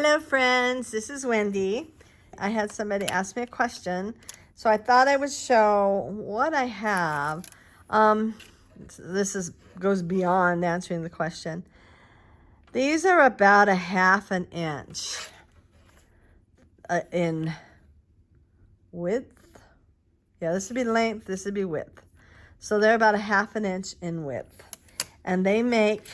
Hello friends, this is Wendy. I had somebody ask me a question, so I thought I would show what I have. This goes beyond answering the question. These are about 1/2 inch in width. Yeah, this would be length, this would be width. So they're about 1/2 inch in width. And they make,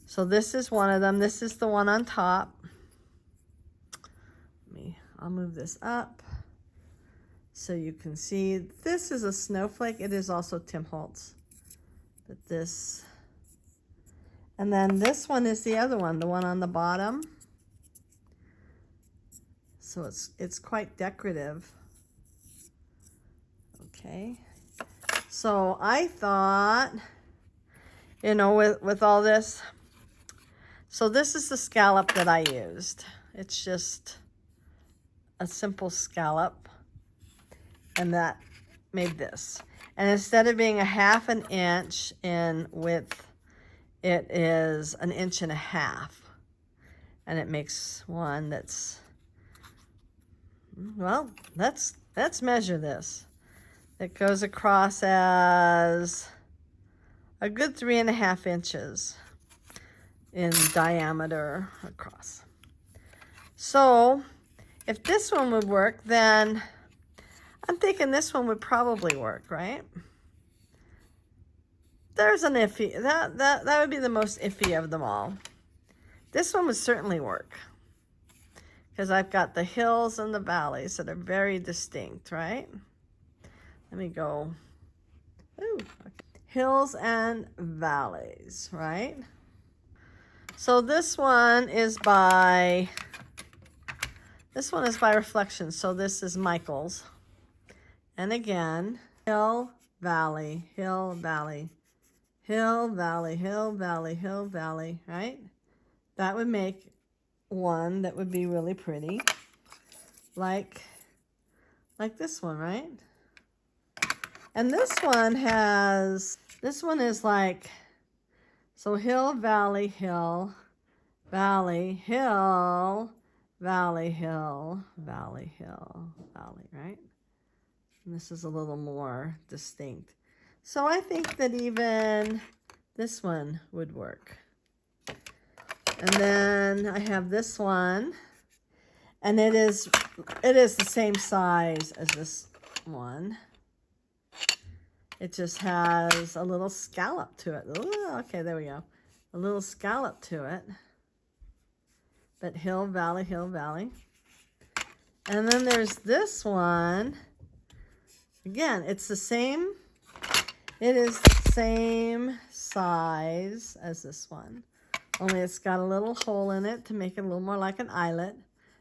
so this is one of them. This is the one on top. I'll move this up so you can see. This is a snowflake. It is also Tim Holtz. But this, and then this one is the other one, the one on the bottom. So it's quite decorative. Okay. So I thought, you know, with all this, so this is the scallop that I used. It's just a simple scallop, and that made this. And instead of being 1/2 inch in width, it is 1.5 inches. And it makes one that's, well, let's measure this. It goes across as a good 3.5 inches in diameter across. So if this one would work, then I'm thinking this one would probably work, right? There's an iffy, that would be the most iffy of them all. This one would certainly work because I've got the hills and the valleys that are very distinct, right? Let me go, ooh, okay. Hills and valleys, right? So this one is by Reflection. So this is Michael's. And again, hill, valley, hill, valley, hill, valley, hill, valley, hill, valley, right? That would make one that would be really pretty. Like this one, right? And this one is like, so hill, valley, hill, valley, hill, valley, hill, valley, hill, valley, right? And this is a little more distinct. So I think that even this one would work. And then I have this one, and it is the same size as this one. It just has a little scallop to it. Ooh, okay, there we go. A little scallop to it. But hill, valley, hill, valley. And then there's this one. Again, it's the same. It is the same size as this one. Only it's got a little hole in it to make it a little more like an eyelet.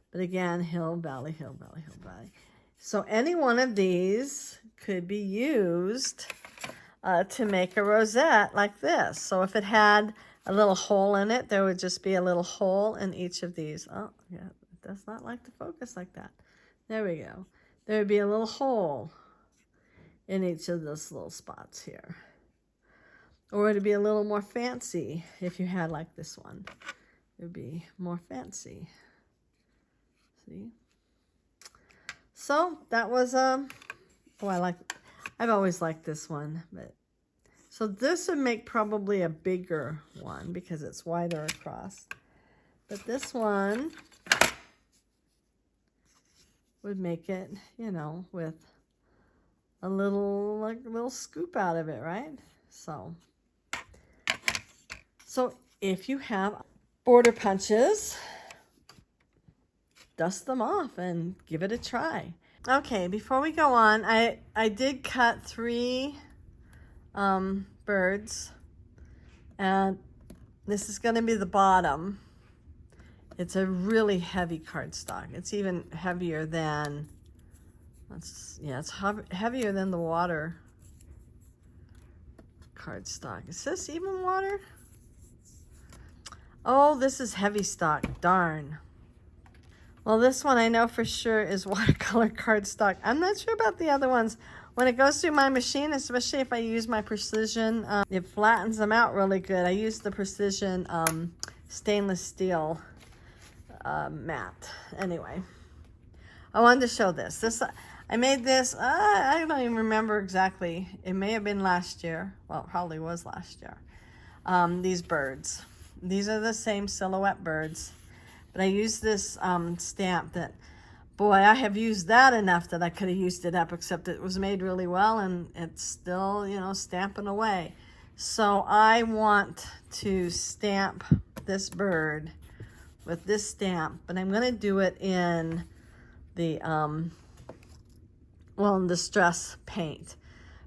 But again, hill, valley, hill, valley, hill, valley. So any one of these could be used to make a rosette like this. So if it had a little hole in it, there would just be a little hole in each of these. Oh, yeah, it does not like to focus like that. There we go. There would be a little hole in each of those little spots here. Or it'd be a little more fancy if you had like this one. It would be more fancy. See? So that was I've always liked this one, but so this would make probably a bigger one because it's wider across. But this one would make it, you know, with a little scoop out of it, right? So if you have border punches, dust them off and give it a try. Okay, before we go on, I did cut 3 birds, and this is going to be the bottom. It's a really heavy cardstock. It's even heavier than, it's heavier than the water cardstock. Is this even water? Oh, this is heavy stock, darn. Well, this one I know for sure is watercolor cardstock. I'm not sure about the other ones. When it goes through my machine, especially if I use my Precision, it flattens them out really good. I use the Precision stainless steel mat. Anyway, I wanted to show this. I made this, I don't even remember exactly. It may have been last year. Well, it probably was last year. These birds. These are the same silhouette birds. But I used this stamp that, boy, I have used that enough that I could have used it up, except it was made really well and it's still, you know, stamping away. So I want to stamp this bird with this stamp, but I'm going to do it in the, in distress paint.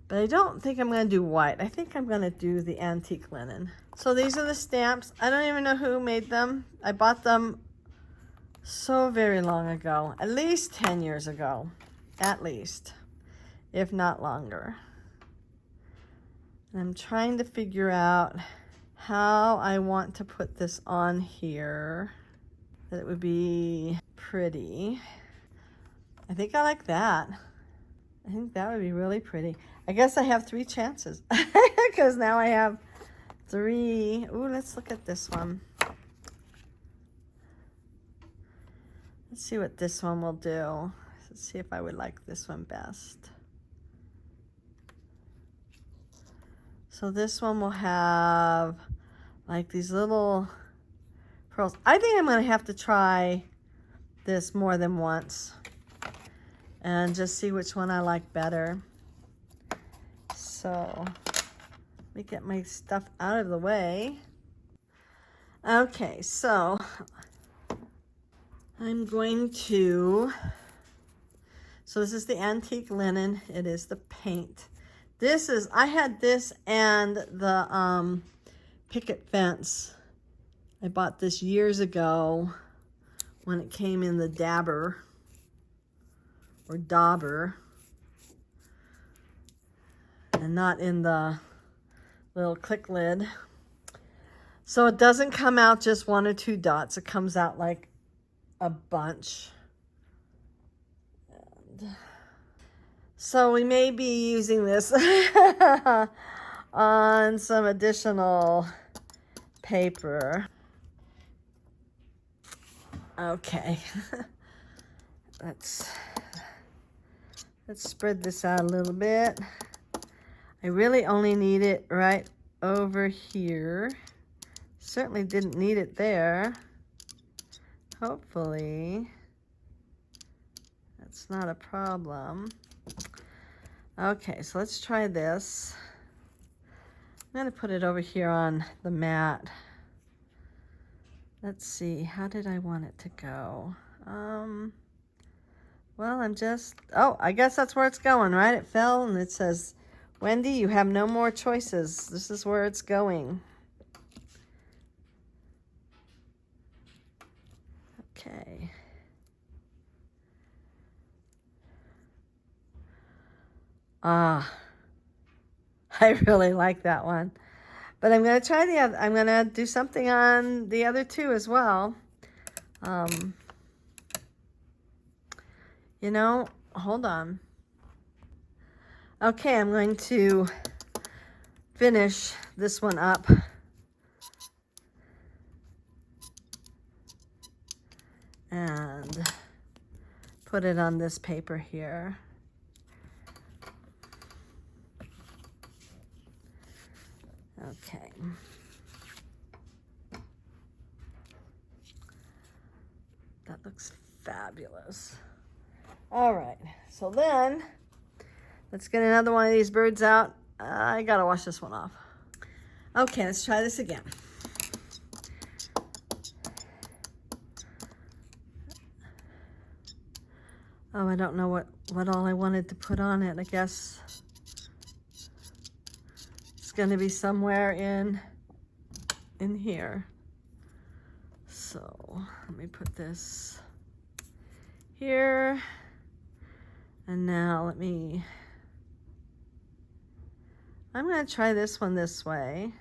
But I don't think I'm going to do white. I think I'm going to do the antique linen. So these are the stamps. I don't even know who made them. I bought them so very long ago, at least 10 years ago, at least, if not longer. And I'm trying to figure out how I want to put this on here, that it would be pretty. I think I like that. I think that would be really pretty. I guess I have 3 chances because now I have 3. Ooh, let's look at this one. Let's see what this one will do. Let's see if I would like this one best. So this one will have like these little pearls. I think I'm going to have to try this more than once and just see which one I like better. So let me get my stuff out of the way. Okay, so I'm going to, so this is the antique linen. It is the paint. This is, I had this and the picket fence. I bought this years ago when it came in the dabber or dauber and not in the little click lid. So it doesn't come out just 1 or 2 dots. It comes out like a bunch. And so we may be using this on some additional paper. Okay. Let's spread this out a little bit. I really only need it right over here. Certainly didn't need it there. Hopefully that's not a problem. Okay, so let's try this. I'm going to put it over here on the mat. Let's see, how did I want it to go? Well, I guess that's where it's going, right? It fell and it says, Wendy, you have no more choices. This is where it's going. Okay. I really like that one. But I'm going to try the other. I'm going to do something on the other 2 as well. You know, hold on. Okay, I'm going to finish this one up. And put it on this paper here. Okay. That looks fabulous. All right, so then let's get another one of these birds out. I gotta wash this one off. Okay, let's try this again. Oh, I don't know what all I wanted to put on it. I guess it's gonna be somewhere in here. So let me put this here. And now I'm gonna try this one this way.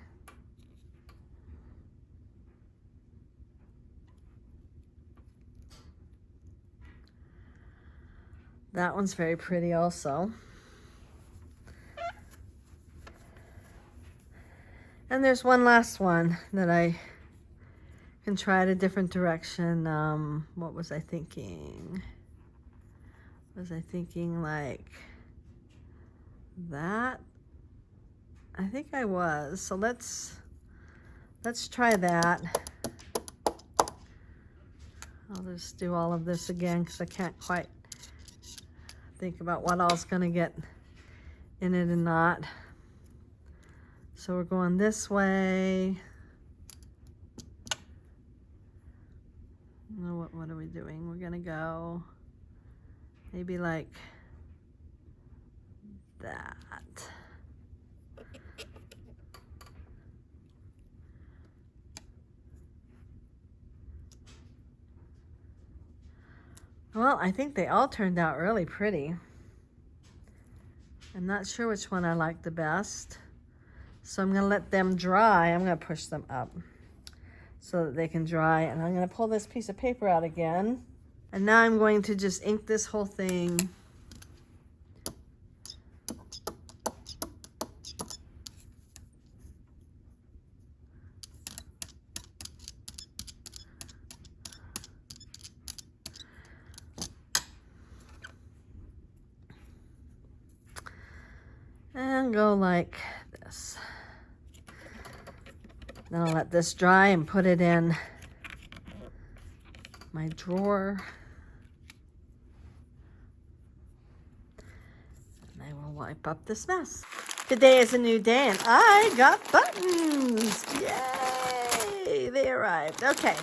That one's very pretty also. And there's one last one that I Can try it a different direction. What was I thinking? Was I thinking like that? I think I was. So let's try that. I'll just do all of this again because I can't quite think about what all's gonna get in it and not. So we're going this way. What are we doing? We're gonna go maybe like that. Well, I think they all turned out really pretty. I'm not sure which one I like the best. So I'm gonna let them dry. I'm gonna push them up so that they can dry. And I'm gonna pull this piece of paper out again. And now I'm going to just ink this whole thing. And go like this. Then I'll let this dry and put it in my drawer. And I will wipe up this mess. Today is a new day and I got buttons. Yay! They arrived. Okay.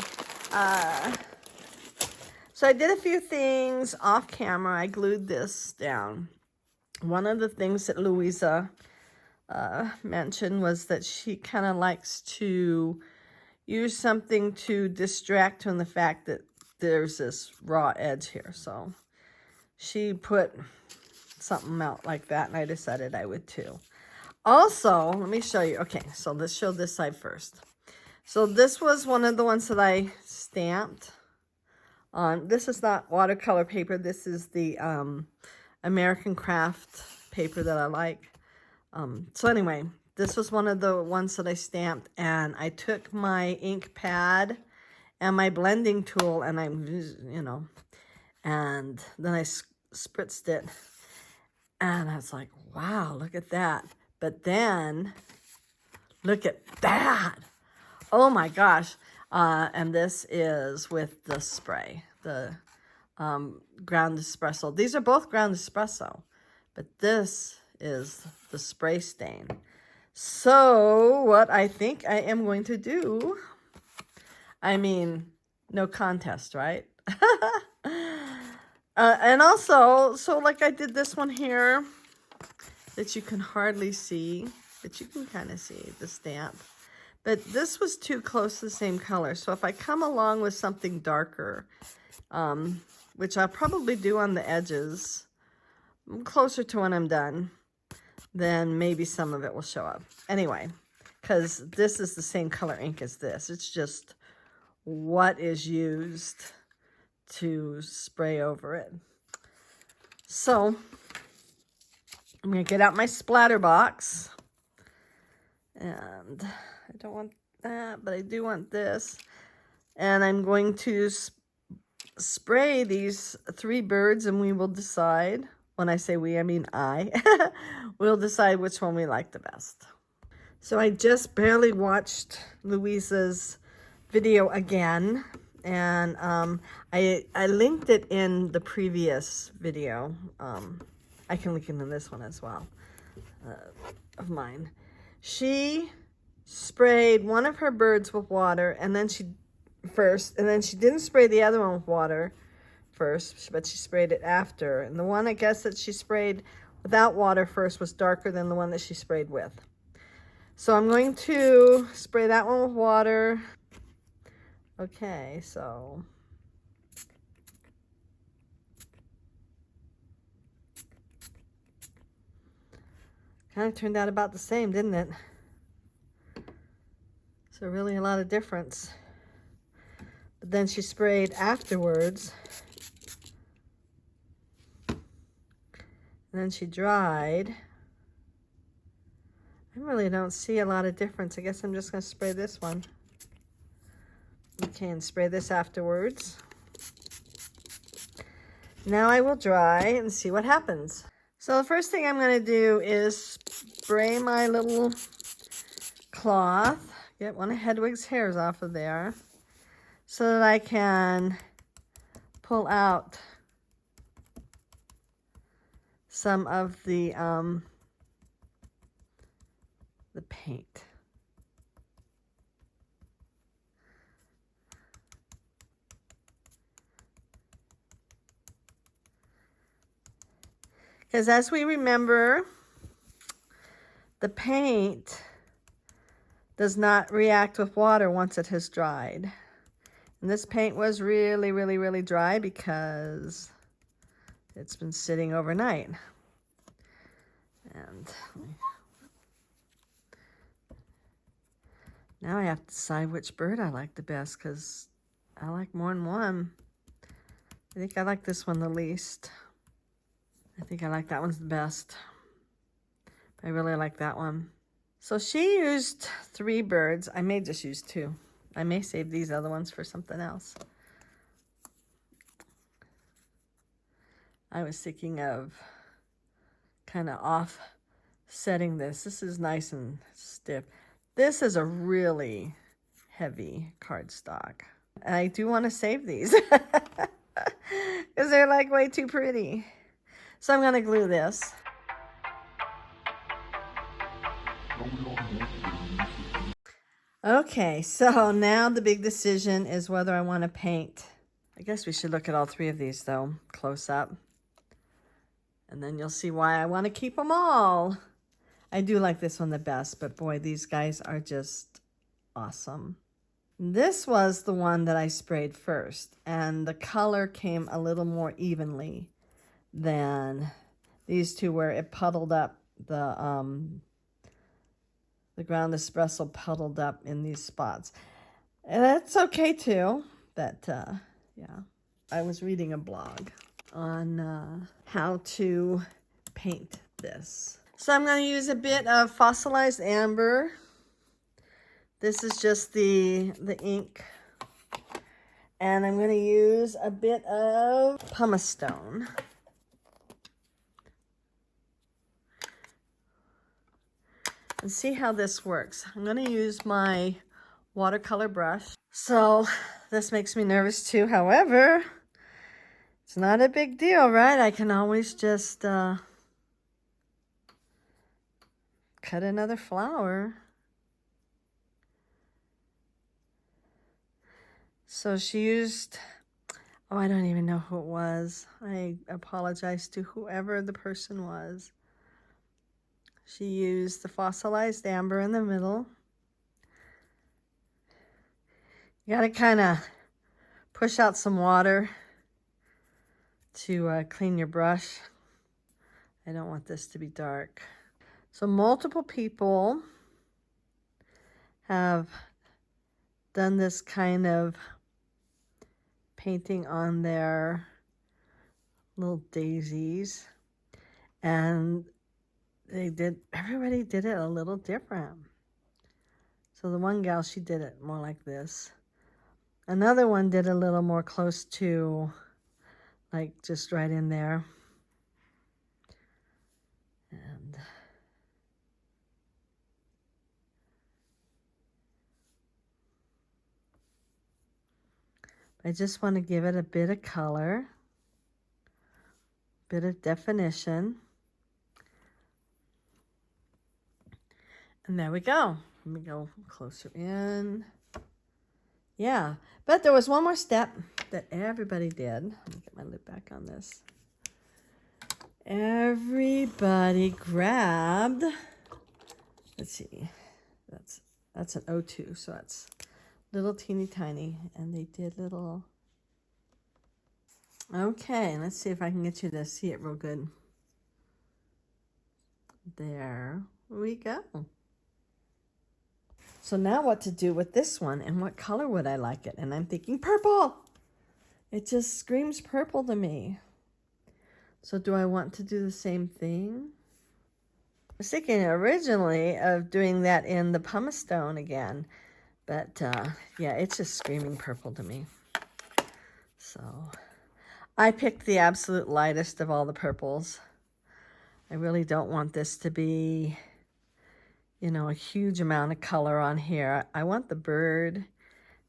So I did a few things off camera. I glued this down. One of the things that Louisa mentioned was that she kind of likes to use something to distract from the fact that there's this raw edge here. So she put something out like that, and I decided I would too. Also, let me show you. Okay, so let's show this side first. So this was one of the ones that I stamped on. This is not watercolor paper. This is the American Craft paper that I like. So anyway, this was one of the ones that I stamped, and I took my ink pad and my blending tool, and and then I spritzed it, and I was like, wow, look at that. But then, look at that. Oh my gosh. And this is with the spray, the ground espresso. These are both ground espresso, but this is the spray stain. So what I think I am going to do, I mean, no contest, right? And also, so like I did this one here that you can hardly see, but you can kind of see the stamp. But this was too close to the same color. So if I come along with something darker, which I'll probably do on the edges, closer to when I'm done, then maybe some of it will show up. Anyway, because this is the same color ink as this. It's just what is used to spray over it. So I'm going to get out my splatter box. And I don't want that, but I do want this. And I'm going to spray these 3 birds, and we will decide. When I say we, I mean I. We'll decide which one we like the best. So I just barely watched Louisa's video again. And I linked it in the previous video. I can link it in this one as well, of mine. She sprayed one of her birds with water, and then she didn't spray the other one with water first, but she sprayed it after. And the one, I guess, that she sprayed without water first was darker than the one that she sprayed with. So I'm going to spray that one with water. Okay, so kind of turned out about the same, didn't it? So really a lot of difference. But then she sprayed afterwards. And then she dried. I really don't see a lot of difference. I guess I'm just going to spray this one. Okay, and spray this afterwards. Now I will dry and see what happens. So the first thing I'm going to do is spray my little cloth, get one of Hedwig's hairs off of there, so that I can pull out some of the paint. Because as we remember, the paint does not react with water once it has dried. And this paint was really, really, really dry because it's been sitting overnight. And now I have to decide which bird I like the best, because I like more than one. I think I like this one the least. I think I like that one's the best. I really like that one. So she used 3 birds. I may just use 2. I may save these other ones for something else. I was thinking of kind of offsetting this. This is nice and stiff. This is a really heavy cardstock. And I do want to save these because they're like way too pretty. So I'm going to glue this. Okay, so now the big decision is whether I want to paint. I guess we should look at all 3 of these though, close up. And then you'll see why I want to keep them all. I do like this one the best, but boy, these guys are just awesome. This was the one that I sprayed first, and the color came a little more evenly than these 2 where it puddled up. The ground espresso puddled up in these spots. And that's okay too, but yeah. I was reading a blog on how to paint this. So I'm going to use a bit of fossilized amber. This is just the ink. And I'm going to use a bit of pumice stone. And see how this works. I'm going to use my watercolor brush. So this makes me nervous too. However, it's not a big deal, right? I can always just cut another flower. So she used, oh, I don't even know who it was. I apologize to whoever the person was. She used the fossilized amber in the middle. You got to kind of push out some water to clean your brush. I don't want this to be dark. So multiple people have done this kind of painting on their little daisies, and everybody did it a little different. So the one gal, she did it more like this. Another one did a little more close to, like, just right in there. And I just want to give it a bit of color, bit of definition. And there we go. Let me go closer in. Yeah, but there was one more step that everybody did. Let me get my lid back on this. Everybody grabbed, let's see, that's an O2, so that's little teeny tiny, and they did little. Okay, let's see if I can get you to see it real good. There we go. So now what to do with this one, and what color would I like it? And I'm thinking purple. It just screams purple to me. So do I want to do the same thing? I was thinking originally of doing that in the pumice stone again, But yeah, it's just screaming purple to me. So I picked the absolute lightest of all the purples. I really don't want this to be, you know, a huge amount of color on here. I want the bird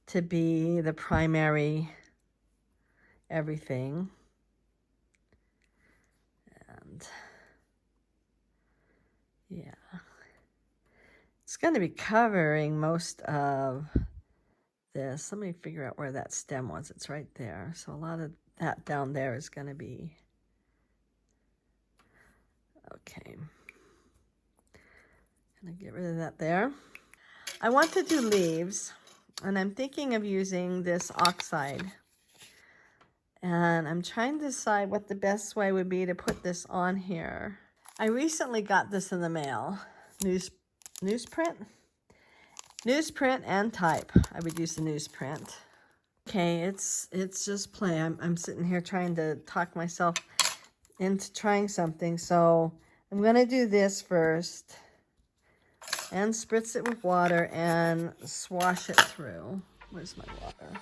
to be the primary everything. And yeah, it's going to be covering most of this. Let me figure out where that stem was. It's right there. So a lot of that down there is going to be okay. Gonna get rid of that there. I want to do leaves, and I'm thinking of using this oxide. And I'm trying to decide what the best way would be to put this on here. I recently got this in the mail. Newsprint and type. I would use the newsprint. Okay, it's just play. I'm sitting here trying to talk myself into trying something. So I'm gonna do this first and spritz it with water and swash it through. Where's my water?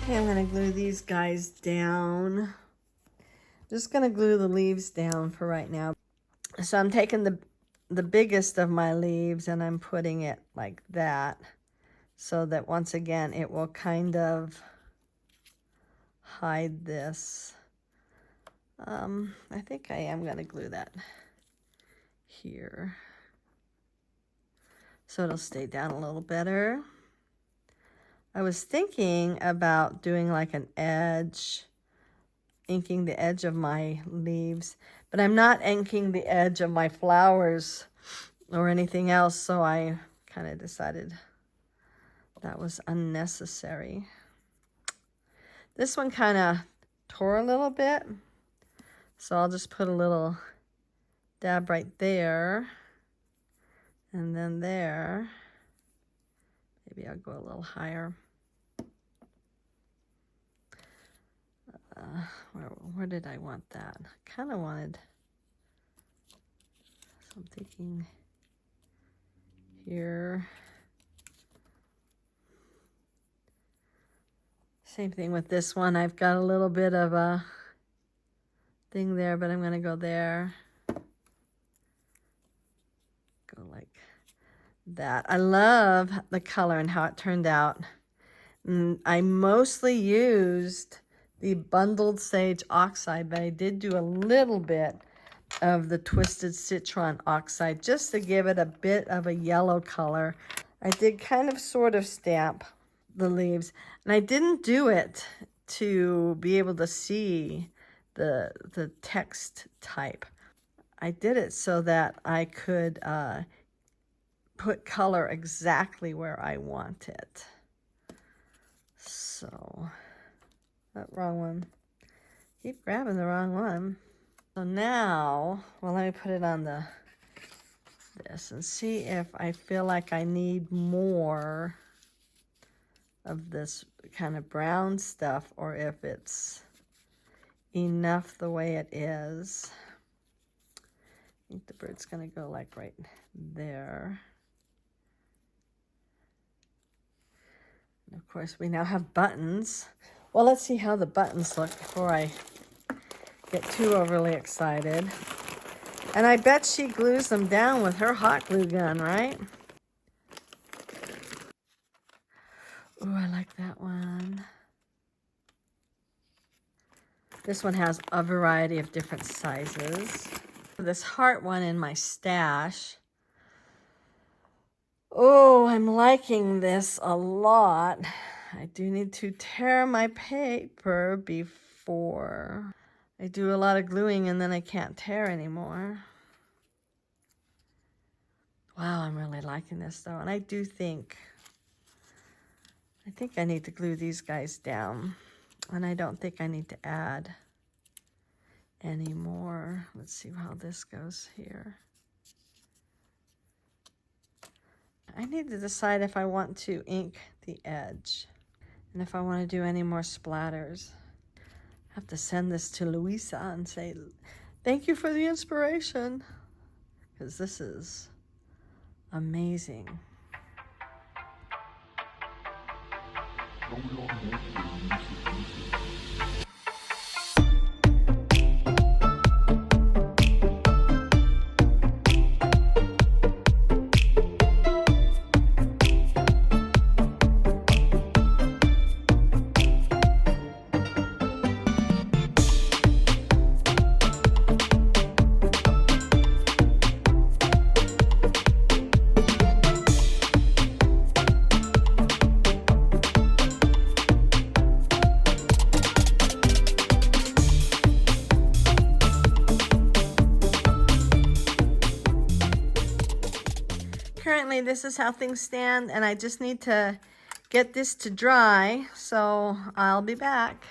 I'm going to glue these guys down. Just going to glue the leaves down for right now. So I'm taking the biggest of my leaves and I'm putting it like that so that once again it will kind of hide this. I think I am going to glue that here so it'll stay down a little better. I was thinking about doing like an edge, inking the edge of my leaves, but I'm not inking the edge of my flowers or anything else, so I kind of decided that was unnecessary. This one kind of tore a little bit, so I'll just put a little dab right there, and then there. Maybe I'll go a little higher. Where did I want that? I kind of wanted, so I'm thinking here. Same thing with this one. I've got a little bit of a thing there, but I'm going to go there. Go like that. I love the color and how it turned out. I mostly used the bundled sage oxide, but I did do a little bit of the twisted citron oxide just to give it a bit of a yellow color. I did kind of sort of stamp the leaves, and I didn't do it to be able to see the text type. I did it so that I could put color exactly where I want it. So, that wrong one. Keep grabbing the wrong one. So now, well, let me put it on this and see if I feel like I need more of this kind of brown stuff or if it's enough the way it is. I think the bird's gonna go like right there. And of course, we now have buttons. Well, let's see how the buttons look before I get too overly excited. And I bet she glues them down with her hot glue gun, right? Ooh, I like that one. This one has a variety of different sizes. This heart one in my stash. Oh, I'm liking this a lot. I do need to tear my paper before I do a lot of gluing and then I can't tear anymore. Wow, I'm really liking this though. And I think I need to glue these guys down. And I don't think I need to add any more. Let's see how this goes here. I need to decide if I want to ink the edge and if I want to do any more splatters. I have to send this to Louisa and say, thank you for the inspiration, because this is amazing. Currently, this is how things stand, and I just need to get this to dry, so I'll be back.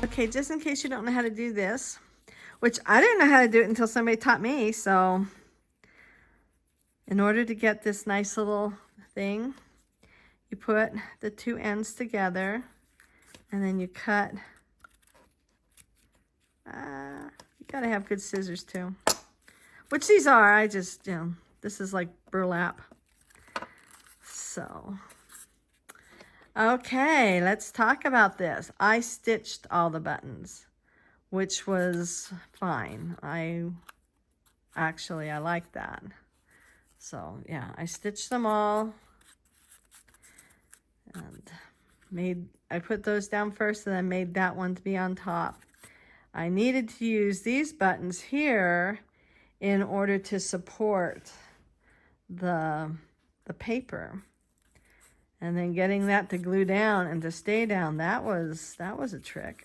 Okay, just in case you don't know how to do this, which I didn't know how to do it until somebody taught me. So in order to get this nice little thing, you put the two ends together and then you cut. You gotta have good scissors too, which these are. I just, this is like burlap. So, okay, let's talk about this. I stitched all the buttons, which was fine. I like that. So yeah, I stitched them all and I put those down first and then made that one to be on top. I needed to use these buttons here in order to support the paper. And then getting that to glue down and to stay down, that was a trick.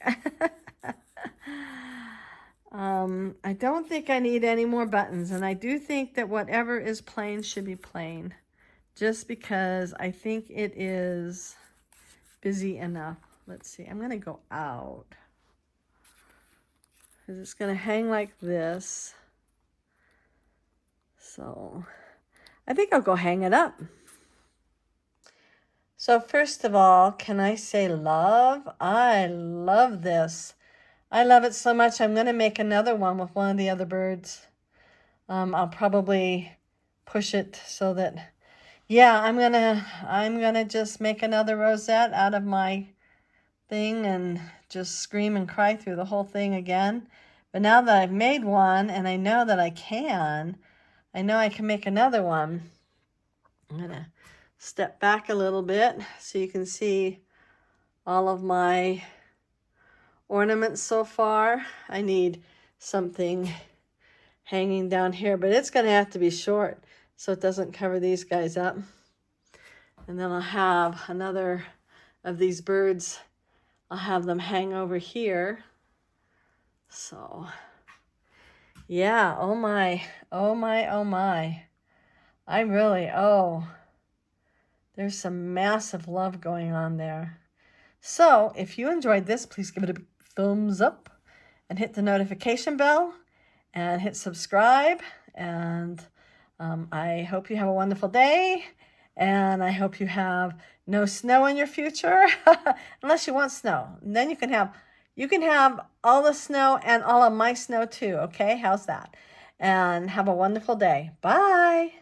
I don't think I need any more buttons, and I do think that whatever is plain should be plain, just because I think it is busy enough. Let's see, I'm gonna go out because it's gonna hang like this. So I think I'll go hang it up. So first of all, can I say love? I love this. I love it so much. I'm going to make another one with one of the other birds. I'll probably push it so that, yeah, I'm gonna just make another rosette out of my thing and just scream and cry through the whole thing again. But now that I've made one and I know that I can make another one. I'm gonna step back a little bit so you can see all of my ornaments so far. I need something hanging down here, but it's going to have to be short so it doesn't cover these guys up. And then I'll have another of these birds. I'll have them hang over here. So yeah, oh my, oh my, oh my. I really, there's some massive love going on there. So if you enjoyed this, please give it a thumbs up and hit the notification bell and hit subscribe. And I hope you have a wonderful day. And I hope you have no snow in your future, unless you want snow. And then you can have all the snow and all of my snow too. Okay, how's that? And have a wonderful day. Bye.